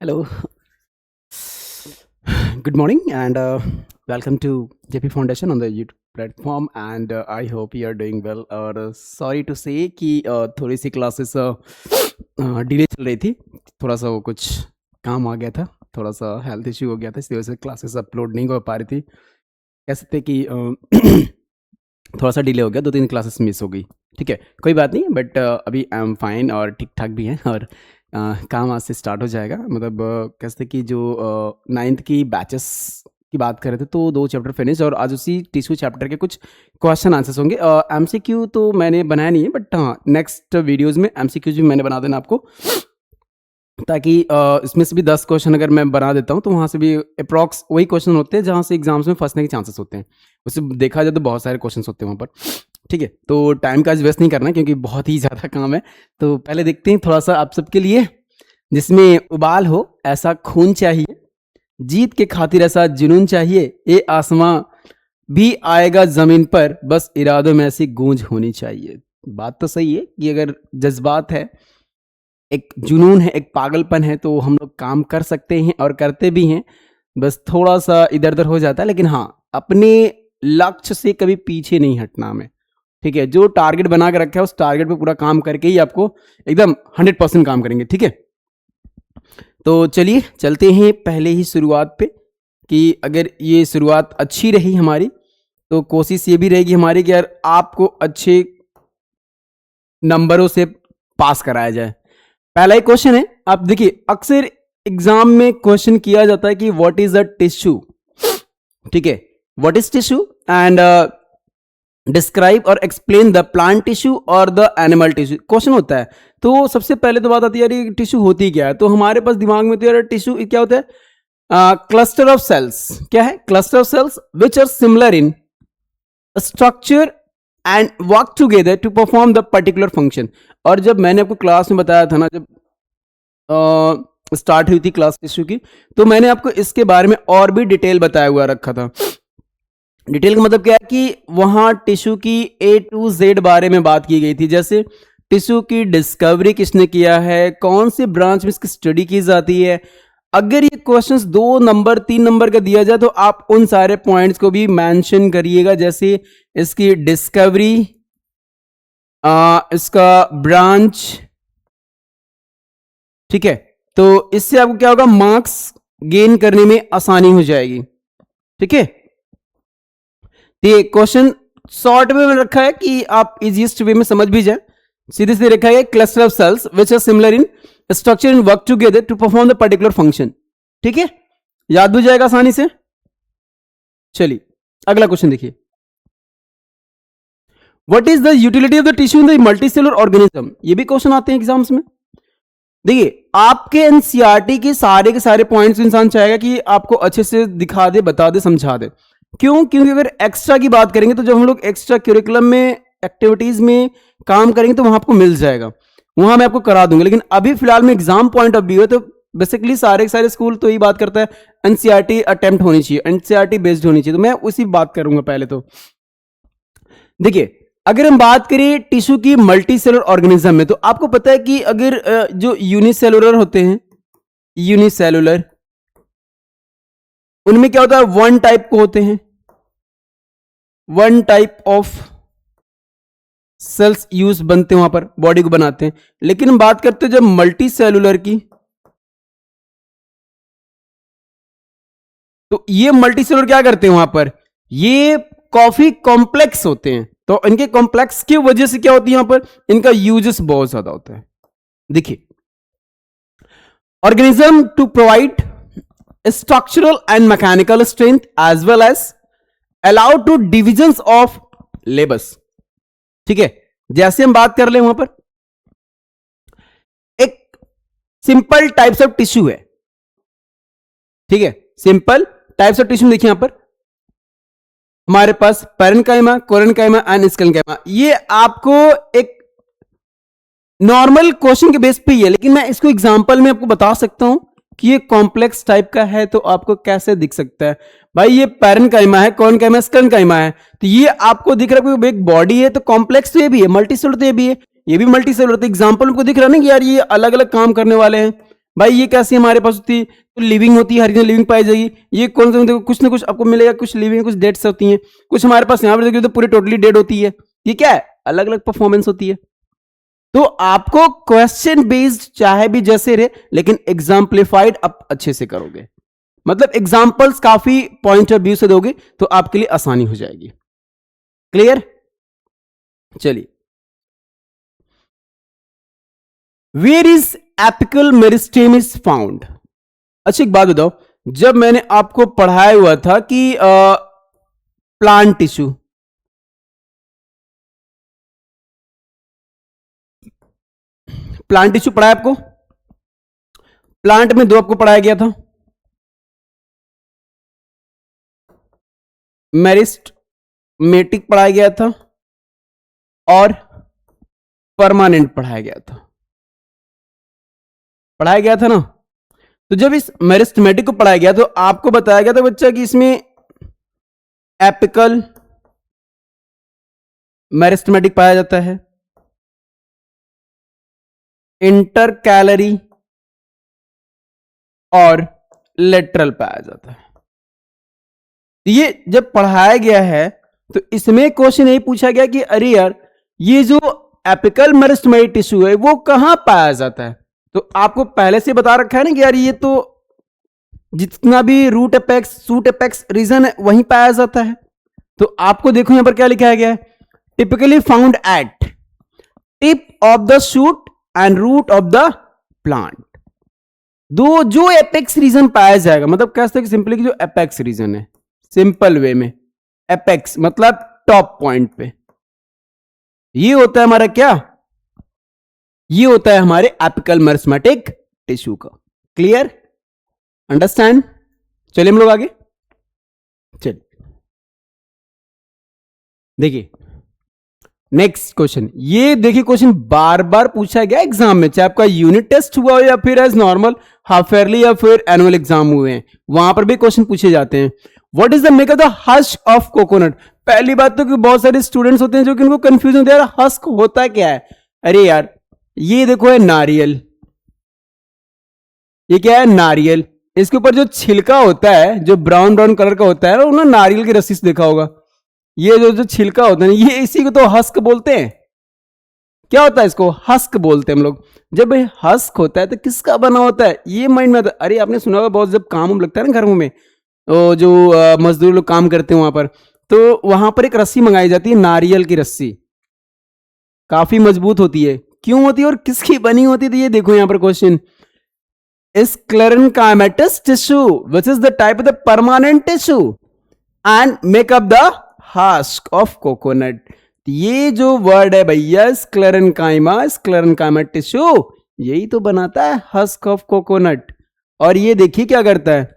Hello, good morning, and welcome to JP Foundation on the YouTube platform. And I hope you are doing well. और sorry to say कि थोड़ी सी classes delay चल रही थी, थोड़ा सा वो कुछ काम आ गया था, थोड़ा सा हेल्थ इश्यू हो गया था, इस वजह से क्लासेस अपलोड नहीं हो पा रही थी। कह सकते कि थोड़ा सा डिले हो गया, 2-3 क्लासेस मिस हो गई। ठीक है, कोई बात नहीं, बट अभी आई एम फाइन और ठीक ठाक भी हैं। और काम आज से स्टार्ट हो जाएगा। मतलब कह सकते कि जो 9th की बैचेस की बात कर रहे थे, तो 2 चैप्टर फिनिश और आज उसी टिश्यू चैप्टर के कुछ क्वेश्चन आंसर्स होंगे। एमसीक्यू तो मैंने बनाया नहीं है, बट हाँ नेक्स्ट वीडियोज़ में एमसीक्यूज भी मैंने बना देना आपको, ताकि इसमें से भी 10 क्वेश्चन अगर मैं बना देता हूँ तो वहाँ से भी अप्रॉक्स वही क्वेश्चन होते हैं जहाँ से एग्जाम्स में फंसने के चांसेस होते हैं। उससे देखा जाए तो बहुत सारे क्वेश्चन होते हैं वहाँ पर। ठीक है, तो टाइम का आज वेस्ट नहीं करना क्योंकि बहुत ही ज़्यादा काम है। तो पहले देखते हैं थोड़ा सा आप सबके लिए, जिसमें उबाल हो ऐसा खून चाहिए, जीत के खातिर ऐसा जुनून चाहिए, ये आसमां भी आएगा ज़मीन पर, बस इरादों में ऐसी गूंज होनी चाहिए। बात तो सही है कि अगर जज्बात है, एक जुनून है, एक पागलपन है, तो हम लोग काम कर सकते हैं और करते भी हैं। बस थोड़ा सा इधर उधर हो जाता है, लेकिन हाँ अपने लक्ष्य से कभी पीछे नहीं हटना हमें। ठीक है, जो टारगेट बना के रखा है उस टारगेट पे पूरा काम करके ही आपको एकदम 100% काम करेंगे। ठीक है, तो चलिए चलते हैं पहले ही शुरुआत पे, कि अगर ये शुरुआत अच्छी रही हमारी तो कोशिश ये भी रहेगी हमारी कि यार आपको अच्छे नंबरों से पास कराया जाए। पहला ही क्वेश्चन है, आप देखिए अक्सर एग्जाम में क्वेश्चन किया जाता है कि व्हाट इज अ टिश्यू। ठीक है, what is tissue and describe और एक्सप्लेन द प्लांट टिश्यू और द एनिमल टिश्यू क्वेश्चन होता है। तो सबसे पहले तो बात आती है यार ये टिश्यू होती क्या है। तो हमारे पास दिमाग में तो यार टिश्यू क्या होता है, क्लस्टर ऑफ सेल्स। क्या है? Cluster of cells which are similar in structure and work together to perform the particular function. और जब मैंने आपको क्लास में बताया था ना, जब स्टार्ट हुई थी क्लास टिश्यू की, तो मैंने आपको इसके बारे में और भी डिटेल बताया हुआ रखा था। डिटेल का मतलब क्या है कि वहां टिश्यू की A to Z बारे में बात की गई थी। जैसे टिश्यू की डिस्कवरी किसने किया है, कौन से ब्रांच में इसकी स्टडी की जाती है। अगर ये क्वेश्चंस 2 नंबर 3 नंबर का दिया जाए तो आप उन सारे पॉइंट्स को भी मेंशन करिएगा, जैसे इसकी डिस्कवरी, इसका ब्रांच। ठीक है, तो इससे आपको क्या होगा, मार्क्स गेन करने में आसानी हो जाएगी। ठीक है, ये क्वेश्चन शॉर्ट में रखा है कि आप इजीएस्ट वे में समझ भी जाए। सीधे सीधे रखा है cluster of cells which are similar in structure and work together to perform the particular function. ठीक है, याद भी जाएगा आसानी से। चलिए अगला क्वेश्चन देखिए, what is the utility of the tissue in the multicellular organism. ये भी क्वेश्चन आते हैं एग्जाम्स में। देखिए आपके एनसीईआरटी के सारे पॉइंट्स इंसान चाहेगा कि आपको अच्छे से दिखा दे, बता दे, समझा दे। क्यों? क्योंकि अगर एक्स्ट्रा की बात करेंगे तो जब हम लोग एक्स्ट्रा करिकुलम में एक्टिविटीज में काम करेंगे तो वहां आपको मिल जाएगा, वहां मैं आपको करा दूंगा। लेकिन अभी फिलहाल में एग्जाम पॉइंट ऑफ व्यू है तो बेसिकली सारे स्कूल तो यही बात करता है एनसीईआरटी अटेम्प्ट होनी चाहिए, एनसीईआरटी बेस्ड होनी चाहिए। तो मैं उसी बात करूंगा पहले। तो देखिए अगर हम बात करें टिश्यू की मल्टीसेलुलर ऑर्गेनिज्म में, तो आपको पता है कि अगर जो यूनिसेलुलर होते हैं, यूनिसेलुलर, उनमें क्या होता है, 1 टाइप को होते हैं, 1 टाइप ऑफ सेल्स यूज बनते हैं वहां पर, बॉडी को बनाते हैं। लेकिन हम बात करते हैं जब मल्टी सेलुलर की, तो ये मल्टी सेलुलर क्या करते हैं वहां पर, ये काफी कॉम्प्लेक्स होते हैं। तो इनके कॉम्प्लेक्स की वजह से क्या होती है, यहां पर इनका यूजेस बहुत ज्यादा होता है। देखिए organism to provide structural and mechanical strength as well as allow to divisions of labors। ठीक है, जैसे हम बात कर ले वहां पर एक सिंपल टाइप्स ऑफ टिश्यू है। ठीक है, सिंपल टाइप्स ऑफ टिश्यू देखिए यहां पर हमारे पास पैरेन्काइमा, कोरेन्काइमा एंड स्केलेन्काइमा। ये आपको एक नॉर्मल क्वेश्चन के बेस पे ही है, लेकिन मैं इसको एग्जांपल में आपको बता सकता हूं कि ये कॉम्प्लेक्स टाइप का है। तो आपको कैसे दिख सकता है, भाई ये पैरेन्काइमा है, कोरेन्काइमा, स्केलेन्काइमा है, तो ये आपको दिख रहा है कि एक बॉडी है, तो कॉम्प्लेक्स तो ये भी है, मल्टीसेलुलर तो ये भी है, ये भी मल्टीसेलुलर। तो एग्जांपल को दिख रहा है ना कि यार ये अलग अलग काम करने वाले हैं। भाई ये कैसे हमारे पास होती है, तो लिविंग होती है, हर चीज लिविंग पाई जाएगी। ये कौन सा, देखो कुछ ना कुछ आपको मिलेगा, कुछ लिविंग कुछ डेड्स होती हैं, कुछ हमारे पास यहाँ पर देखिए तो पूरी टोटली डेड होती है। ये क्या है, अलग अलग परफॉर्मेंस होती है। तो आपको क्वेश्चन बेस्ड चाहे भी जैसे रहे, लेकिन एग्जाम्पलीफाइड आप अच्छे से करोगे, मतलब एग्जाम्पल्स काफी पॉइंट ऑफ व्यू से दोगे तो आपके लिए आसानी हो जाएगी। क्लियर? चलिए, where is apical meristem is found. अच्छा एक बात बताओ, जब मैंने आपको पढ़ाया हुआ था कि प्लांट टिश्यू, प्लांट टिश्यू पढ़ाया आपको, प्लांट में दो आपको पढ़ाया गया था, मेरिस्टेमेटिक पढ़ाया गया था और परमानेंट पढ़ाया गया था, पढ़ाया गया था ना। तो जब इस मेरिस्टेमेटिक को पढ़ाया गया तो आपको बताया गया था बच्चा कि इसमें एपिकल मेरिस्टेमेटिक पाया जाता है, इंटरकैलरी और लेटरल पाया जाता है। ये जब पढ़ाया गया है तो इसमें क्वेश्चन यही पूछा गया कि अरे यार ये जो एपिकल मेरिस्टेमेटिक टिश्यू है वो कहां पाया जाता है। तो आपको पहले से बता रखा है ना कि यार ये तो जितना भी root apex shoot apex region है वहीं पाया जाता है। तो आपको देखो यहां पर क्या लिखा गया है, typically found at tip of the shoot and root of the plant. दो जो एपेक्स रीजन पाया जाएगा, मतलब कह सकते सिंपली कि जो एपेक्स रीजन है, सिंपल वे में एपेक्स मतलब टॉप पॉइंट पे, ये होता है हमारा क्या, ये होता है हमारे एपिकल मेरिस्टेमेटिक टिश्यू का। क्लियर? अंडरस्टैंड? चलिए हम लोग आगे चलिए, देखिए नेक्स्ट क्वेश्चन। ये देखिए क्वेश्चन बार बार पूछा गया एग्जाम में, चाहे आपका यूनिट टेस्ट हुआ हो या फिर एज नॉर्मल हाफ ईयरली या फिर एनुअल एग्जाम हुए हैं, वहां पर भी क्वेश्चन पूछे जाते हैं। What is the make of the husk of coconut. पहली बात तो कि बहुत सारे स्टूडेंट्स होते हैं जो कि उनको कंफ्यूजन होता है, यार हस्क होता क्या है। अरे यार ये देखो है नारियल, ये क्या है नारियल, इसके ऊपर जो छिलका होता है जो ब्राउन ब्राउन कलर का होता है ना, उन्होंने नारियल की रस्सी से देखा होगा, ये जो जो छिलका होता है ये इसी को तो हस्क बोलते हैं। क्या होता है इसको, हस्क बोलते हैं हम लोग। जब भाई हस्क होता है तो किसका बना होता है, ये माइंड में आता है। अरे आपने सुना होगा बहुत, जब काम लगता है ना घरों में, तो जो मजदूर लोग काम करते हैं वहां पर, तो वहां पर एक रस्सी मंगाई जाती है, नारियल की रस्सी, काफी मजबूत होती है। क्यों होती है और किसकी बनी होती है, तो ये देखो यहां पर question, sclerenchymatous tissue which is the type of the permanent tissue and make up the husk of coconut। ये जो वर्ड है भैया स्क्लेरेंकाइमा टिश्यू, यही तो बनाता है हस्क ऑफ कोकोनट। और ये देखिए क्या करता है,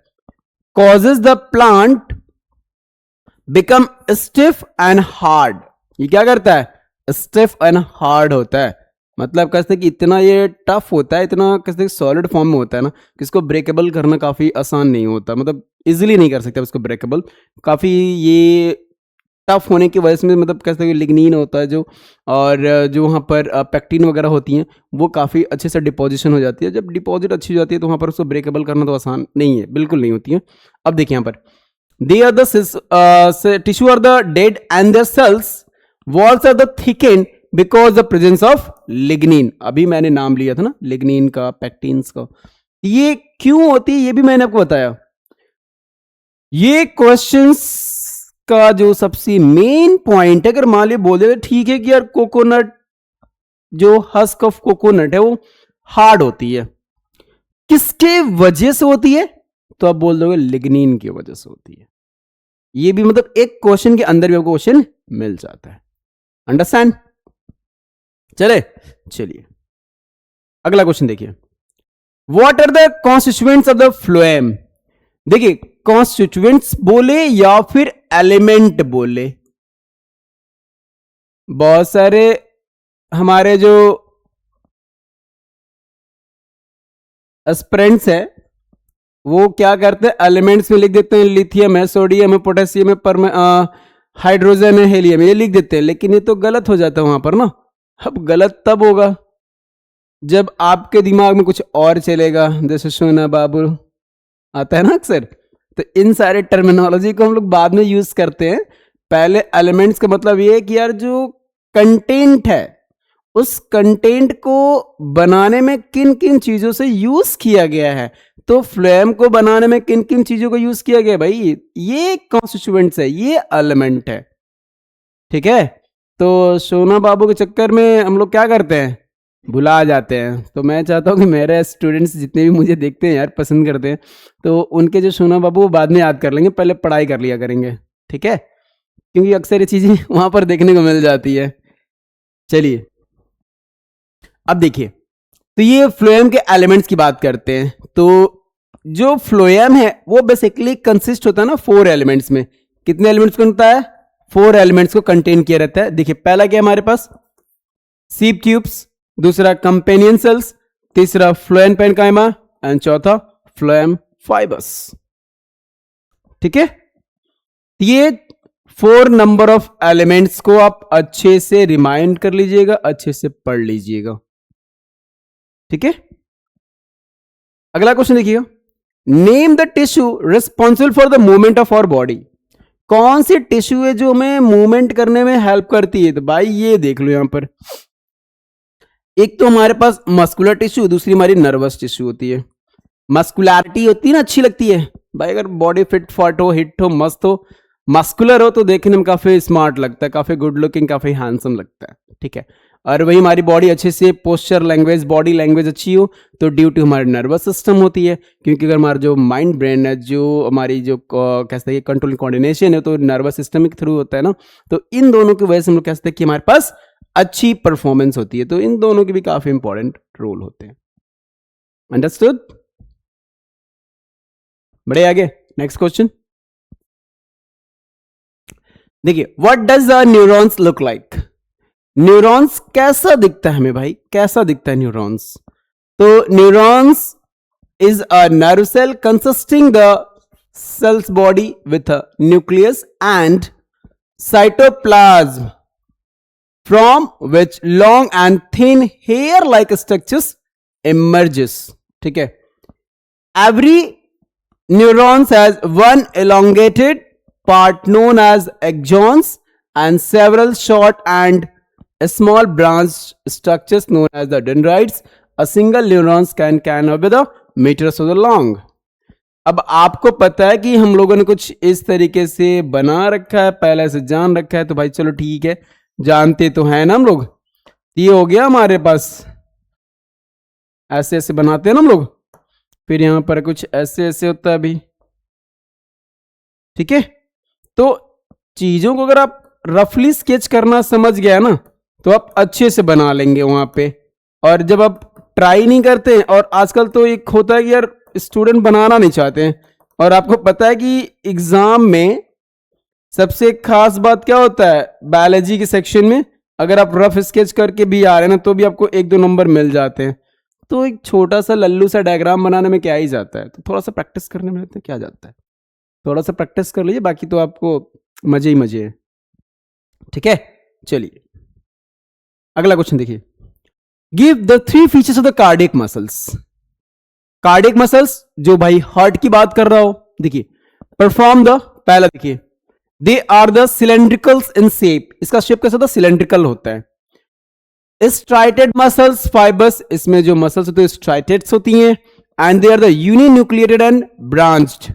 causes the plant become stiff and hard। ये क्या करता है, stiff and hard होता है, मतलब कहते हैं कि इतना ये टफ होता है, इतना कहते हैं सॉलिड फॉर्म में होता है ना कि इसको ब्रेकेबल करना काफ़ी आसान नहीं होता, मतलब इजीली नहीं कर सकते इसको ब्रेकेबल, काफ़ी ये टफ होने की वजह से, मतलब कहते हैं कि लिग्निन होता है जो, और जो वहाँ पर पैक्टिन वगैरह होती हैं वो काफ़ी अच्छे से डिपोजिशन हो जाती है। जब डिपॉजिट अच्छी हो जाती है तो वहाँ पर उसको ब्रेकेबल करना तो आसान नहीं है, बिल्कुल नहीं होती है। अब देखिए यहाँ पर they are the tissue are the dead and their cells walls are the thickened because the presence of lignin. अभी मैंने नाम लिया था ना लिग्निन का, पैक्टिन्स का, ये क्यों होती है ये भी मैंने आपको बताया। ये क्वेश्चंस का जो सबसे मेन पॉइंट है, अगर मान ली बोल दे ठीक है कि यार कोकोनट जो हस्क ऑफ कोकोनट है वो हार्ड होती है, किसके वजह से होती है, तो आप बोल दोगे लिग्निन की वजह से होती है। ये भी मतलब एक क्वेश्चन के अंदर भी आपको क्वेश्चन मिल जाता है। अंडरस्टैंड? चलिए अगला क्वेश्चन देखिए, what are the constituents of the phloem. देखिए कॉन्स्टिट्यूएंट्स बोले या फिर एलिमेंट बोले, बहुत सारे हमारे जो एस्पिरेंट्स है वो क्या करते हैं, एलिमेंट्स में लिख देते हैं लिथियम है, सोडियम है, पोटेशियम है, हाइड्रोजन है, हेलियम, ये लिख देते हैं, लेकिन ये तो गलत हो जाता है वहां पर ना। अब गलत तब होगा जब आपके दिमाग में कुछ और चलेगा, जैसे सोना बाबू आता है ना अक्सर, तो इन सारे टर्मिनोलॉजी को हम लोग बाद में यूज करते हैं। पहले एलिमेंट्स का मतलब ये है कि यार जो कंटेंट है उस कंटेंट को बनाने में किन किन चीजों से यूज किया गया है। तो फ्लोएम को बनाने में किन किन चीजों को यूज किया गया भाई, ये कॉन्स्टिट्यूएंट्स है, ये एलिमेंट है। ठीक है, तो सोना बाबू के चक्कर में हम लोग क्या करते हैं, भुला जाते हैं। तो मैं चाहता हूँ कि मेरे स्टूडेंट्स जितने भी मुझे देखते हैं यार, पसंद करते हैं, तो उनके जो सोना बाबू वो बाद में याद कर लेंगे, पहले पढ़ाई कर लिया करेंगे। ठीक है, क्योंकि अक्सर ये चीजें वहां पर देखने को मिल जाती है। चलिए अब देखिए, तो ये फ्लोएम के एलिमेंट्स की बात करते हैं। तो जो फ्लोएम है वो बेसिकली कंसिस्ट होता है ना 4 एलिमेंट्स में। कितने एलिमेंट्स को होता है, 4 एलिमेंट्स को कंटेन किया रहता है। देखिए पहला क्या है हमारे पास, सीप ट्यूब्स, दूसरा कंपेनियन सेल्स, तीसरा फ्लोएम पेरेन्काइमा एंड चौथा फ्लोएम फाइबर्स। ठीक है, ये 4 नंबर ऑफ एलिमेंट्स को आप अच्छे से रिमाइंड कर लीजिएगा, अच्छे से पढ़ लीजिएगा। ठीक है, अगला क्वेश्चन देखिएगा, name the tissue responsible for the movement of our body. कौन सी टिश्यू है जो हमें मूवमेंट करने में हेल्प करती है। तो भाई ये देख लो यहां पर, एक तो हमारे पास मस्कुलर टिश्यू, दूसरी हमारी नर्वस टिश्यू होती है। मस्कुलैरिटी होती है ना, अच्छी लगती है भाई, अगर बॉडी फिट फाट हो, हिट हो, मस्त हो, मस्कुलर हो तो देखने में काफी स्मार्ट लगता है, काफी गुड लुकिंग, काफी हैंडसम लगता है। ठीक है, और वही हमारी बॉडी अच्छे से पोस्चर लैंग्वेज, बॉडी लैंग्वेज अच्छी हो तो ड्यू टू हमारे नर्वस सिस्टम होती है। क्योंकि अगर हमारा जो माइंड ब्रेन है, जो हमारी जो कहते हैं कंट्रोल कोऑर्डिनेशन है, तो नर्वस सिस्टम के थ्रू होता है ना। तो इन दोनों की वजह से हम लोग कहते हैं कि हमारे पास अच्छी परफॉर्मेंस होती है। तो इन दोनों के भी काफी इंपॉर्टेंट रोल होते हैं। अंडरस्टूड, बढ़े आगे, नेक्स्ट क्वेश्चन देखिए, what does a neurons look like. Neurons कैसा दिखता है हमें भाई, कैसा दिखता है न्यूरॉन्स। तो neurons is a nerve cell consisting the cells body with a nucleus and cytoplasm from which long and thin hair-like structures emerges. ठीक है, every neurons has one elongated part known as axons and several short and small branched structures known as the dendrites. A single neuron can be the meters of the long. अब आपको पता है कि हम लोगों ने कुछ इस तरीके से बना रखा है, पहले से जान रखा है, तो भाई चलो ठीक है, जानते तो हैं ना हम लोग। ये हो गया हमारे पास, ऐसे ऐसे बनाते हैं ना हम लोग, फिर यहां पर कुछ ऐसे ऐसे होता है अभी। ठीक है, तो चीजों को अगर आप रफली स्केच करना समझ गया ना तो आप अच्छे से बना लेंगे वहां पे। और जब आप ट्राई नहीं करते, और आजकल तो एक होता है कि यार स्टूडेंट बनाना नहीं चाहते हैं, और आपको पता है कि एग्जाम में सबसे खास बात क्या होता है, बायोलॉजी के सेक्शन में अगर आप रफ स्केच करके भी आ रहे हैं ना तो भी आपको 1-2 नंबर मिल जाते हैं। तो एक छोटा सा लल्लू सा डायग्राम बनाने में क्या ही जाता है, तो थोड़ा सा प्रैक्टिस करने में क्या जाता है, थोड़ा सा प्रैक्टिस कर लीजिए, बाकी तो आपको मजे ही मजे हैं। ठीक है, चलिए अगला क्वेश्चन देखिए, give the 3 features of the cardiac muscles. Cardiac muscles जो भाई हार्ट की बात कर रहा हो, देखिए परफॉर्म द, पहला देखिए they are the cylindricals in shape. इसका शेप कैसा होता है, सिलेंड्रिकल होता है। स्ट्राइटेड मसल्स फाइबर्स, इसमें जो मसल्स होते हैं स्ट्राइटेड्स होती हैं, and they are the uninucleated and branched.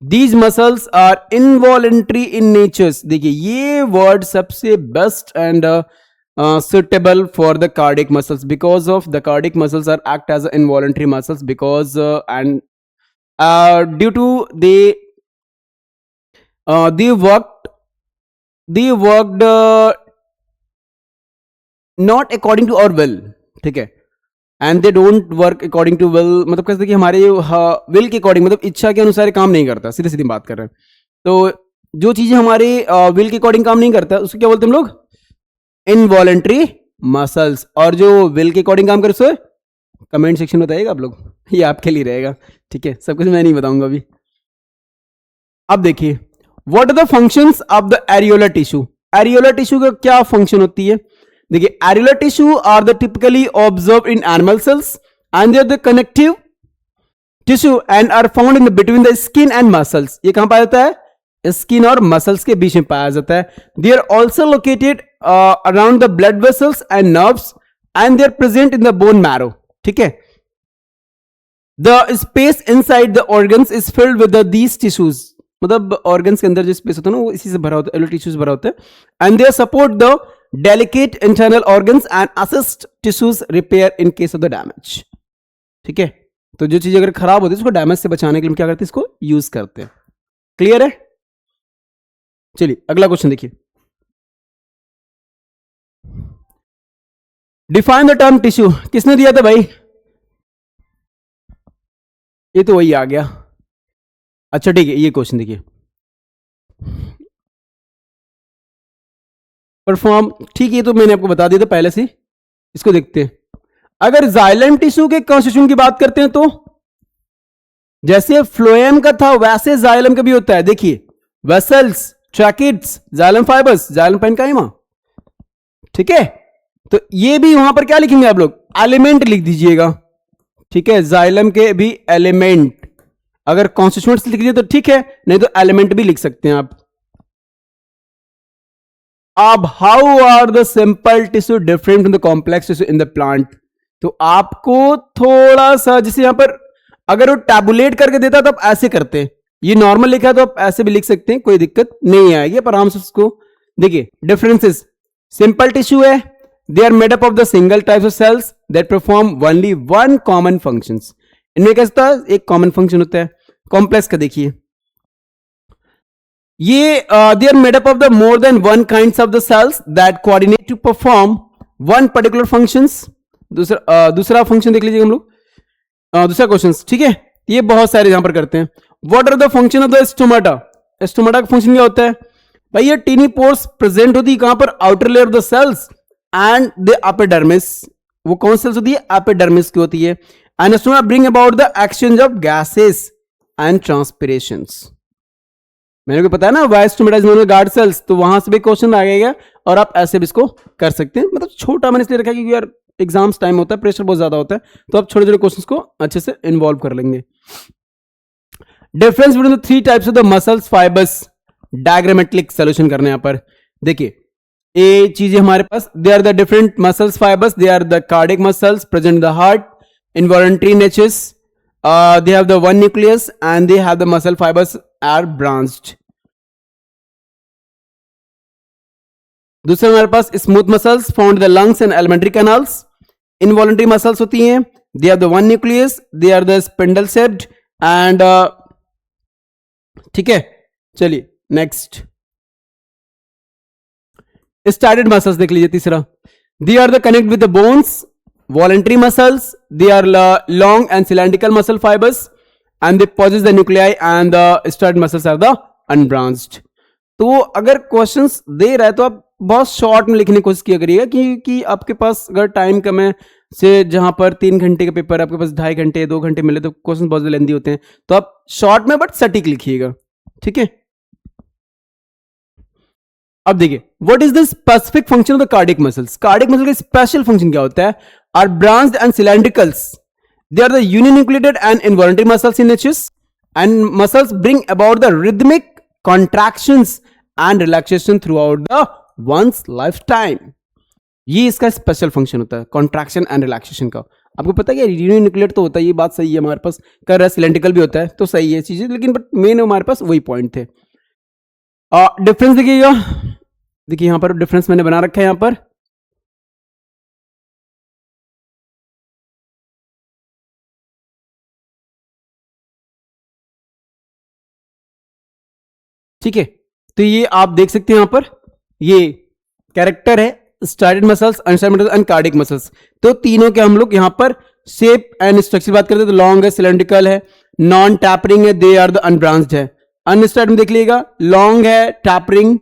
These muscles are involuntary in natures. देखिए ये वर्ड सबसे best and suitable for the cardiac muscles because of the cardiac muscles are act as involuntary muscles because and due to they worked not according to our will. ठीक है, and they don't work according to will, मतलब कैसे कि हमारे will के according, मतलब इच्छा के अनुसार काम नहीं करता, सीधी सीधी बात कर रहे हैं। तो जो चीजें हमारे विल के अकॉर्डिंग काम नहीं करता उसको क्या बोलते हैं हम लोग, इनवॉलेंट्री मसल्स। और जो विल के अकॉर्डिंग काम करे उसे कमेंट सेक्शन में बताइएगा आप लोग, ये आपके लिए रहेगा। ठीक है, सब कुछ मैं नहीं बताऊंगा अभी। अब देखिए, what are the functions of the areolar tissue. Areolar tissue का क्या फंक्शन होती है, देखिए areolar tissue are the typically observe in animal cells and they are the connective tissue and are found in between the skin and muscles. ये कहां पाया जाता है? स्किन और मसल्स के बीच में पाया जाता है। They are also located around the blood vessels and nerves and they are present in the bone marrow. ठीक है, the space inside the organs is filled with these tissues, मतलब ऑर्गन्स के अंदर जो स्पेस होता है ना वो इसी से भरा होता है, एरियुलर टिश्यूज भरा होता है। And they support the delicate internal organs and assist tissues repair in case of the damage. ठीक है, तो जो चीज अगर खराब होती है उसको डैमेज से बचाने के लिए क्या करते हैं? इसको यूज करते हैं। क्लियर है? चलिए अगला क्वेश्चन देखिए। डिफाइन द टर्म टिश्यू, किसने दिया था भाई? ये तो वही आ गया। अच्छा ठीक है, ये क्वेश्चन देखिए। परफॉर्म, ठीक है, ये तो मैंने आपको बता दिया था पहले से। इसको देखते हैं। अगर जाइलम टिश्यू के कॉन्स्टिट्यूशन की बात करते हैं तो जैसे फ्लोएम का था वैसे जाइलम का भी होता है। देखिए vessels, tracheids, xylem fibres, xylem parenchyma. ठीक है, तो ये भी वहां पर क्या लिखेंगे आप लोग? एलिमेंट लिख दीजिएगा। ठीक है, जाइलम के भी एलिमेंट, अगर कॉन्स्टिट्यूएंट्स लिख दीजिए तो ठीक है, नहीं तो एलिमेंट भी लिख सकते हैं आप। अब how are the simple tissue different from the complex tissue in the plant? तो आपको थोड़ा सा, जैसे यहां पर अगर वो टैबुलेट करके देता तो आप ऐसे करते हैं, ये नॉर्मल लिखा है तो आप ऐसे भी लिख सकते हैं, कोई दिक्कत नहीं आएगी। पर आराम से उसको देखिए। डिफरेंसेस, सिंपल टिश्यू है, they are made up of the single types of cells that perform only one common functions. इनमें कैसा होता है? एक कॉमन फंक्शन होता है। कॉम्प्लेक्स का देखिए, ये they are made up of the more than one kinds of the cells that coordinate to perform one particular functions. दूसरा फंक्शन देख लीजिए हम लोग, दूसरा क्वेश्चन। ठीक है, ये बहुत सारे यहां पर करते हैं। What are the function of the stomata? Stomata का फंक्शन क्या होता है भाई? ये टीनी पोर्स प्रेजेंट होती है कहां पर? Outer layer of the cells and the epidermis. वो कौन सेल्स होती है? एपिडर्मिस की होती है। And stoma bring about the exchange of gases and transpirations. मैंने को पता है ना, वाइस टू गार्ड सेल्स, तो वहां से भी क्वेश्चन आ गया और आप ऐसे भी इसको कर सकते हैं। मतलब छोटा मैंने इसलिए रखा क्योंकि यार एग्जाम्स टाइम होता है, प्रेशर बहुत ज्यादा होता है, तो आप छोटे छोटे क्वेश्चंस को अच्छे से इन्वॉल्व कर लेंगे। Difference between the three types of the muscles fibres, diagrammatic solution करने यहां पर देखिए। ये चीजें हमारे पास, they are the different muscles fibres, they are the cardiac muscles present in the heart, involuntary natures, they have the one nucleus and they have the muscle fibers are branched. दूसरा हमारे पास smooth muscles found the lungs and alimentary canals. Involuntary muscles होती हैं, they have the one nucleus, they are the spindle shaped and ठीक है। चलिए next, striated muscles देख लीजिए। तीसरा, they are the connect with the bones. Voluntary muscles, they are long and cylindrical muscle fibers and they possess the nuclei and the started muscles are the unbranched. तो अगर questions दे रहा है तो आप बहुत शॉर्ट में लिखने की कोशिश किया करिएगा, क्योंकि आपके पास अगर टाइम कम है, से जहां पर 3 घंटे का पेपर आपके पास 2.5 घंटे 2 घंटे मिले तो क्वेश्चन बहुत लेंदी होते हैं, तो आप शॉर्ट में बट सटीक लिखिएगा। ठीक है, अब देखिए, what is the specific function of the cardiac muscles? Cardiac muscle का स्पेशल फंक्शन क्या होता है? Are branched and cylindricals, they are the uninucleated and involuntary muscles in nature and muscles bring about the rhythmic contractions and relaxation throughout the one's lifetime. ये इसका special function होता है, contraction and relaxation का। आपको पता है कि uninucleate तो होता है, ये बात सही है, हमारे पास कर रहा है, सिलेंड्रिकल भी होता है, तो सही है चीजें, लेकिन बट मेन हमारे पास वही पॉइंट थे। डिफरेंस देखिएगा, देखिए यहां पर डिफरेंस मैंने बना रखा है यहां पर। ठीक है, तो ये आप देख सकते हैं यहां पर, ये कैरेक्टर है striated muscles, unstriated muscles and cardiac muscles. तो तीनों के हम लोग यहां पर शेप एंड स्ट्रक्चर बात करते हैं तो लॉन्ग है, सिलेंड्रिकल है, नॉन टैपरिंग है, दे आर द अनब्रांच्ड है। अनस्टार्टेड में देख लीजिएगा, लॉन्ग है, tapering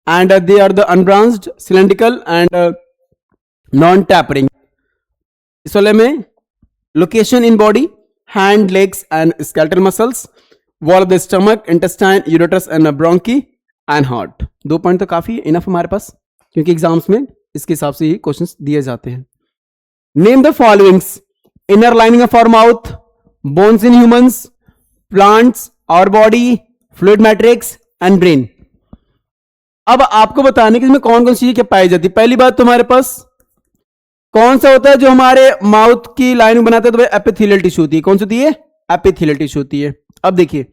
and they are the unbranched, cylindrical and non-tapering. इस वाले में location in body, hand, legs and skeletal muscles, wall of the stomach, intestine, ureter and bronchi and heart। 2 point तो काफी इनफ हमारे पास, क्योंकि एग्जाम्स में इसके हिसाब से ही क्वेश्चंस दिए जाते हैं। Name the followings, inner lining of our mouth, bones in humans, plants, our body, fluid matrix and brain. अब आपको बताने कि इसमें कौन कौन सी चीजें पाई जाती है। पहली बात, तुम्हारे पास कौन सा होता है जो हमारे माउथ की लाइनिंग बनाता है, तो भाई एपिथेलियल टिश्यू होती है। कौन सी होती है? एपिथेलियल टिश्यू होती है। अब देखिए,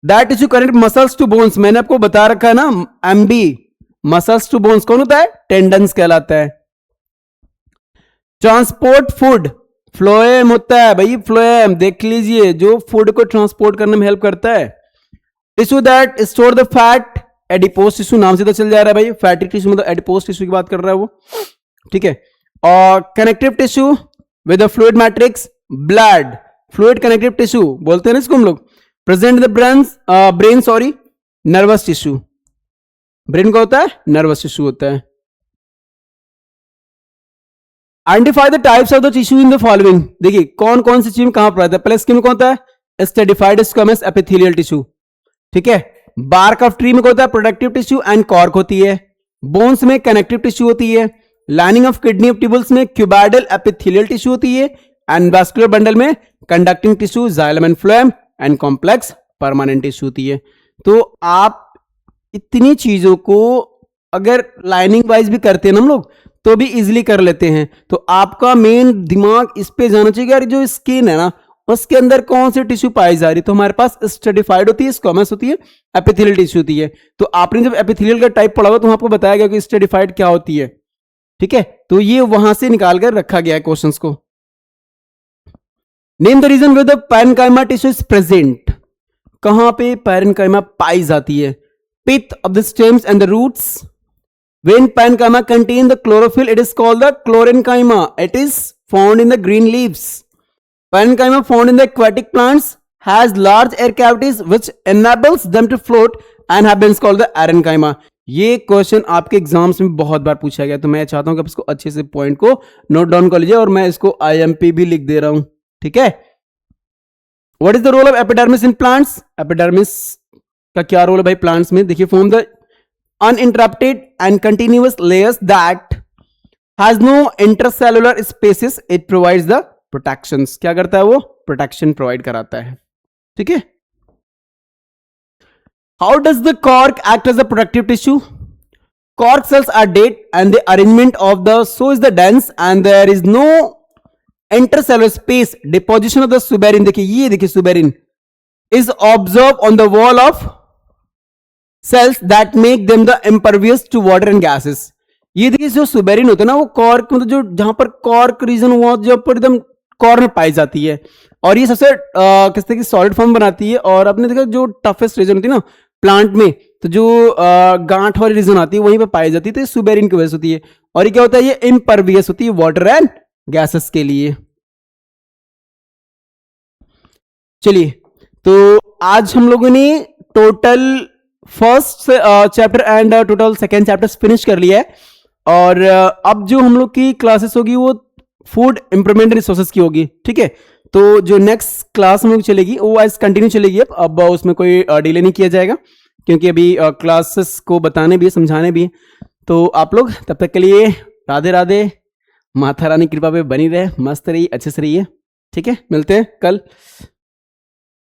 that tissue connect muscles to bones, मैंने आपको बता रखा है ना, एमबी, मसल्स टू बोन्स कौन होता है? टेंडन्स कहलाता है। ट्रांसपोर्ट फूड, फ्लोएम होता है भाई, फ्लोएम देख लीजिए, जो फूड को ट्रांसपोर्ट करने में हेल्प करता है। Tissue that store the fat, adipose tissue, नाम से तो चल जा रहा है भाई, फैटी टिश्यू मतलब एडिपोज टिश्यू की बात कर रहा है वो, ठीक है। और connective tissue with fluid matrix, blood, fluid connective tissue बोलते हैं ना इसको हम लोग। Present the brain sorry, nervous tissue, brain का होता है, नर्वस टिश्यू होता है। Identify the types of the tissue in the following, देखिए कौन कौन सी चीज में कहां पर आता है। पहले स्किन में कौन होता है? स्टेडिफाइड स्क्वेमस एपिथेलियल टिश्यू, ठीक है। बार्क ऑफ ट्री में कौन होता है? प्रोडक्टिव टिश्यू एंड कॉर्क होती है। बोन्स में कनेक्टिव टिश्यू होती है। Lining of kidney of tubules में क्यूबाइडल एपिथेलियल टिश्यू होती है। एंड वास्कुलर बंडल में conducting tissue, xylem and phloem and complex permanent tissue होती है। तो आप इतनी चीजों को अगर लाइनिंग वाइज भी करते हैं ना हम लोग, तो भी इजिली कर लेते हैं। तो आपका मेन दिमाग इस पे जाना चाहिए, यार जो स्किन है ना, उसके अंदर कौन सी टिश्यू पाई जा रही है। तो हमारे पास स्ट्रेटिफाइड होती है, स्क्वेमस होती है, एपिथेलियल टिश्यू होती है। तो आपने जब एपिथेलियल का टाइप पढ़ा हुआ तो आपको बताया गया कि स्ट्रेटिफाइड क्या होती है, ठीक है। तो ये वहां से निकाल कर रखा गया है क्वेश्चंस को। Name the region with the parenchyma tissue is present, कहां पे पैरेन्काइमा पाई जाती है? Pith of the stems and the roots. When parenchyma contain the chlorophyll, it is called the chlorenchyma. It is found in the green leaves. Parenchyma found in the aquatic plants has large air cavities which enables them to float and have been called the parenchyma. ये question आपके exams में बहुत बार पूछा गया, तो मैं चाहता हूं कि आप इसको अच्छे से पॉइंट को नोट डाउन कर लीजिए, और मैं इसको IMP भी लिख दे रहा हूं, ठीक है। What is the role of epidermis in plants? Epidermis का क्या रोल है भाई प्लांट्स में? देखिए, form the uninterrupted and continuous layers that has no intercellular spaces, it provides the protections. क्या करता है वो? प्रोटेक्शन प्रोवाइड कराता है, ठीक है। How does the cork act as a protective tissue? Cork cells are dead and the arrangement of the so is the dense and there is no intercellular space. Deposition of the suberin, देखिए ये देखिए suberin is observed on the wall of cells that make them the impervious to water and gases. ये देखिए जो suberin होता है ना, वो कॉर्क मतलब जो जहां पर कॉर्क रीजन हुआ, जहां पर एकदम कॉर्क में पाई जाती है, और ये सबसे किस तरह की सॉलिड फॉर्म बनाती है। और आपने देखा जो टफेस्ट रीजन होती है ना प्लांट में, तो जो गांठ वाली रीजन आती है वहीं पे पाई जाती है, तो ये सुबेरिन की वजह से होती है। और ये क्या होता है? ये इम्परवियस होती है वाटर एंड गैसेस के लिए। चलिए, तो आज हम लोगों ने total first chapter and total second chapter finish कर लिया है। और अब जो हम लोग की क्लासेस होगी वो फूड इंप्रूवमेंट रिसोर्सेज की होगी, ठीक है। तो जो नेक्स्ट क्लास हम लोग चलेगी वो आज कंटिन्यू चलेगी। अब उसमें कोई डिले नहीं किया जाएगा, क्योंकि अभी क्लासेस को बताने भी है, समझाने भी है। तो आप लोग तब तक के लिए राधे राधे, माता रानी कृपा पे बनी रहे, मस्त रहिए, अच्छे से रहिए, ठीक है। मिलते हैं कल।